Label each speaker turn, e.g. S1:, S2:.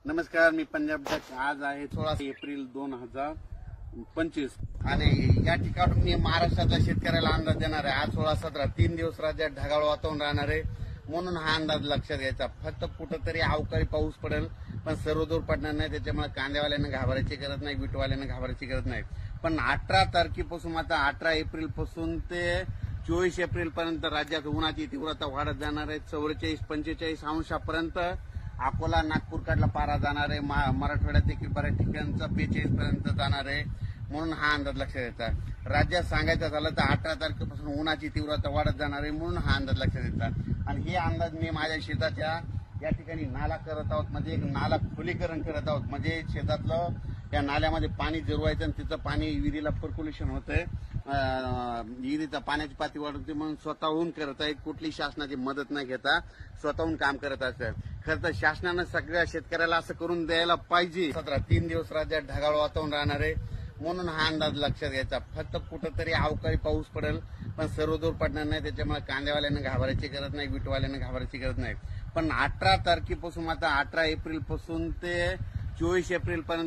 S1: नमस्कार, मी पंजाब डक. आज आहे 16 एप्रिल 2025 आणि या ठिकाणून मी महाराष्ट्राच्या शेतकऱ्याला अंदाज देणार आहे. आज 16-17 3 दिवस राज्यात ढगाळ वातावरण राहणार आहे, म्हणून हा अंदाज लक्षात घ्यायचा. फक्त कुठंतरी अवकाळी पाऊस पडेल, पण सर्वदूर पडणार नाही. त्याच्यामुळे कांद्यावाल्यांना घाबरायची गरज नाही, विटवाल्यांना घाबरायची गरज नाही. पण 18 तारखेपासून, आता 18 एप्रिल पासून ते 24 एप्रिल पर्यंत राज्यात उन्हाची तीव्रता वाढत जाणार आहे. 44-45 अंशापर्यंत अकोला, नागपूर कडला पारा जाणार आहे. मराठवाड्यात देखील बऱ्याच ठिकाणचा 42 पर्यंत जाणार आहे, म्हणून हा अंदाज लक्षात घ्यायचा. राज्यात सांगायचं झालं तर 18 तारखेपासून उन्हाची तीव्रता वाढत जाणार आहे, म्हणून हा अंदाज लक्षात घ्यायचा. आणि हे अंदाज मी माझ्या शेताच्या या ठिकाणी नाला करत आहोत, म्हणजे एक नाला खोलीकरण करत आहोत. म्हणजे शेतातलं या नाल्यामध्ये पाणी जिरवायचं आणि तिचं पाणी विहिरीला पर्क्युलेशन होतंय, विहिरीचा पाण्याची पातळी वाढवते, म्हणून स्वतःहून करत आहे. कुठली शासनाची मदत न घेता स्वतःहून काम करत असतात. खरं तर शासनानं सगळ्या शेतकऱ्याला असं करून द्यायला पाहिजे. 3 दिवस राज्यात ढगाळ वातावरण राहणार आहे, म्हणून हा अंदाज लक्षात घ्यायचा. फक्त कुठंतरी अवकाळी पाऊस पडेल, पण सर्वदूर पडणार नाही. त्याच्यामुळे कांद्यावाल्यांना घाबरायची गरज नाही, विटवाल्यांना घाबरायची गरज नाही. पण 18 तारखेपासून, आता 18 एप्रिल पासून ते 24 एप्रिल पर्यंत